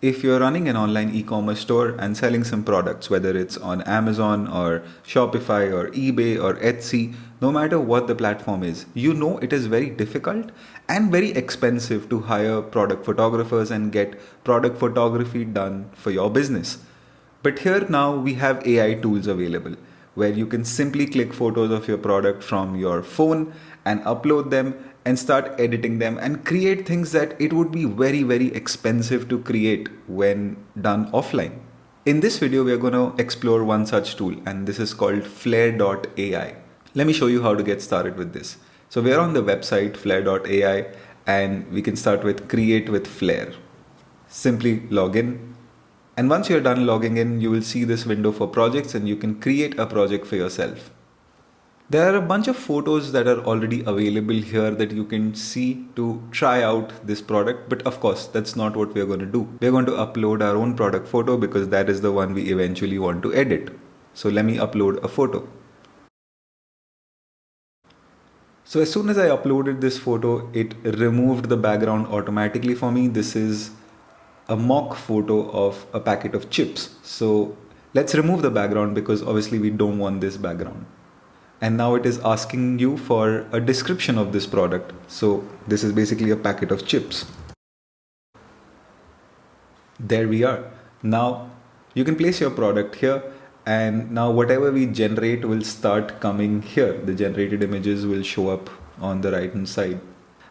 if you're running an online e-commerce store and selling some products, whether it's on Amazon or Shopify or eBay or Etsy, no matter what the platform is, you know it is very difficult and very expensive to hire product photographers and get product photography done for your business. But here now we have AI tools available where you can simply click photos of your product from your phone and upload them and start editing them and create things that it would be very, very expensive to create when done offline. In this video, we are going to explore one such tool, and this is called Flare.ai. Let me show you how to get started with this. So we are on the website Flare.ai, and we can start with Create with Flare. Simply log in. And once you're done logging in, you will see this window for projects and you can create a project for yourself. There are a bunch of photos that are already available here that you can see to try out this product. But of course, that's not what we're going to do. We're going to upload our own product photo because that is the one we eventually want to edit. So let me upload a photo. So as soon as I uploaded this photo, it removed the background automatically for me. This is a mock photo of a packet of chips. So let's remove the background because obviously we don't want this background. And now it is asking you for a description of this product. So this is basically a packet of chips. There we are. Now you can place your product here, and now whatever we generate will start coming here. The generated images will show up on the right hand side.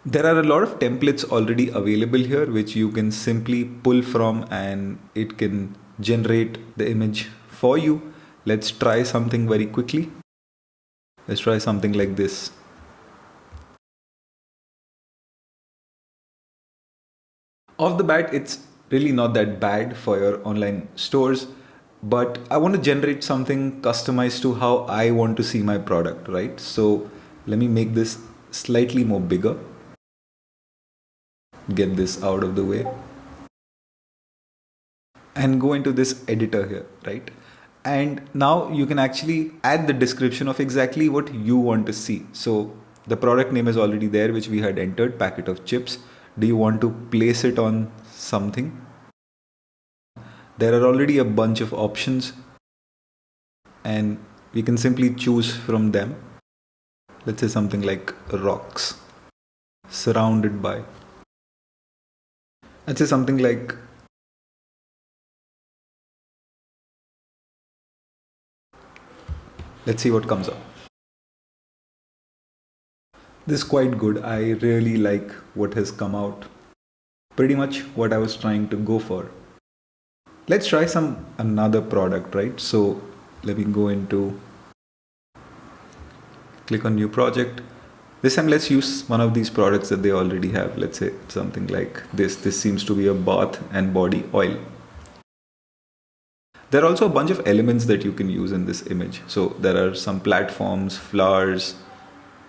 There are a lot of templates already available here which you can simply pull from and it can generate the image for you. Let's try something very quickly. Let's try something like this. Off the bat, it's really not that bad for your online stores, but I want to generate something customized to how I want to see my product, right? So let me make this slightly more bigger. Get this out of the way. And go into this editor here, right? And now you can actually add the description of exactly what you want to see. So the product name is already there, which we had entered, packet of chips. Do you want to place it on something? There are already a bunch of options and we can simply choose from them. Let's say something like rocks, surrounded by. Let's say something like let's see what comes up. This is quite good. I really like what has come out. Pretty much what I was trying to go for. Let's try another product, right? So let me go into, click on new project. This time let's use one of these products that they already have. Let's say something like this. This seems to be a bath and body oil. There are also a bunch of elements that you can use in this image. So there are some platforms, flowers,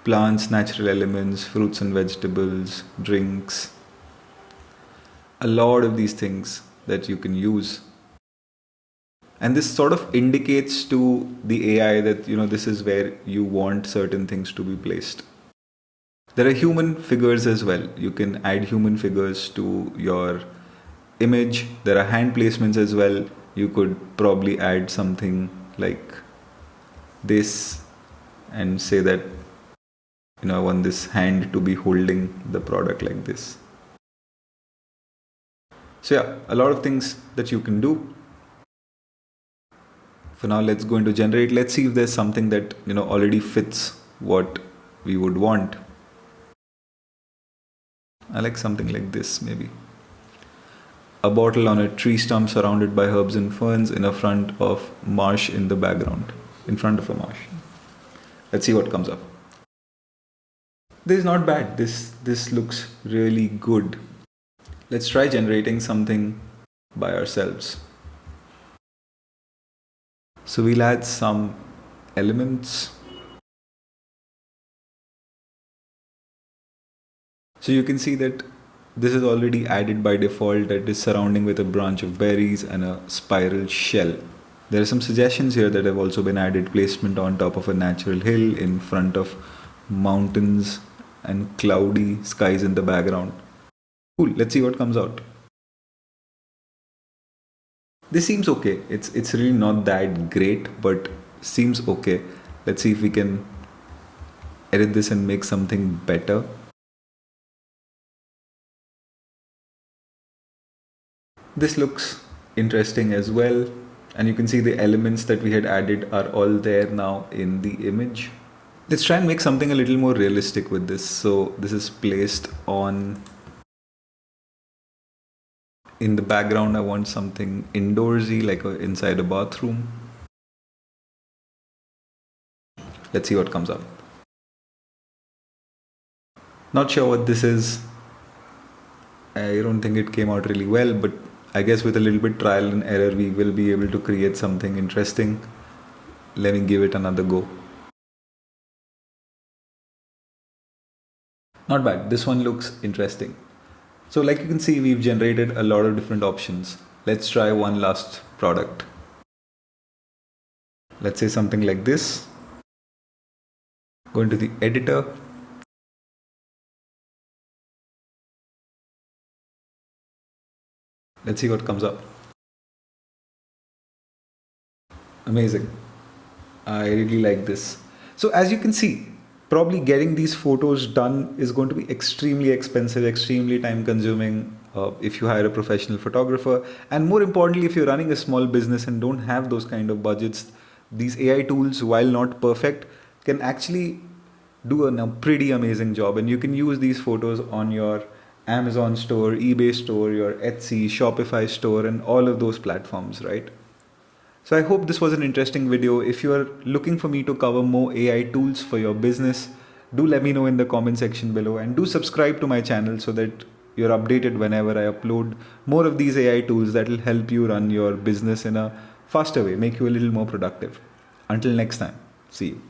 plants, natural elements, fruits and vegetables, drinks. A lot of these things that you can use. And this sort of indicates to the AI that, this is where you want certain things to be placed. There are human figures as well. You can add human figures to your image. There are hand placements as well. You could probably add something like this and say that, I want this hand to be holding the product like this. So yeah, a lot of things that you can do. For now, let's go into generate. Let's see if there's something that, already fits what we would want. I like something like this, maybe. A bottle on a tree stump surrounded by herbs and ferns in front of marsh in the background. In front of a marsh. Let's see what comes up. This is not bad. This looks really good. Let's try generating something by ourselves. So we'll add some elements. So you can see that this is already added by default, that is surrounding with a branch of berries and a spiral shell. There are some suggestions here that have also been added. Placement on top of a natural hill, in front of mountains and cloudy skies in the background. Cool, let's see what comes out. This seems okay. It's really not that great, but seems okay. Let's see if we can edit this and make something better. This looks interesting as well, and you can see the elements that we had added are all there now in the image. Let's try and make something a little more realistic with this. So this is placed on in the background. I want something indoorsy, like inside a bathroom. Let's see what comes up. Not sure what this is. I don't think it came out really well, but I guess with a little bit trial and error, we will be able to create something interesting. Let me give it another go. Not bad. This one looks interesting. So like you can see, we've generated a lot of different options. Let's try one last product. Let's say something like this. Go into the editor. Let's see what comes up. Amazing. I really like this. So as you can see, probably getting these photos done is going to be extremely expensive, extremely time consuming if you hire a professional photographer. And more importantly, if you're running a small business and don't have those kind of budgets, these AI tools, while not perfect, can actually do a pretty amazing job. And you can use these photos on your Amazon store, eBay store, your Etsy, Shopify store, and all of those platforms, right? So I hope this was an interesting video. If you are looking for me to cover more AI tools for your business, do let me know in the comment section below, and do subscribe to my channel so that you're updated whenever I upload more of these AI tools that will help you run your business in a faster way, make you a little more productive. Until next time, see you.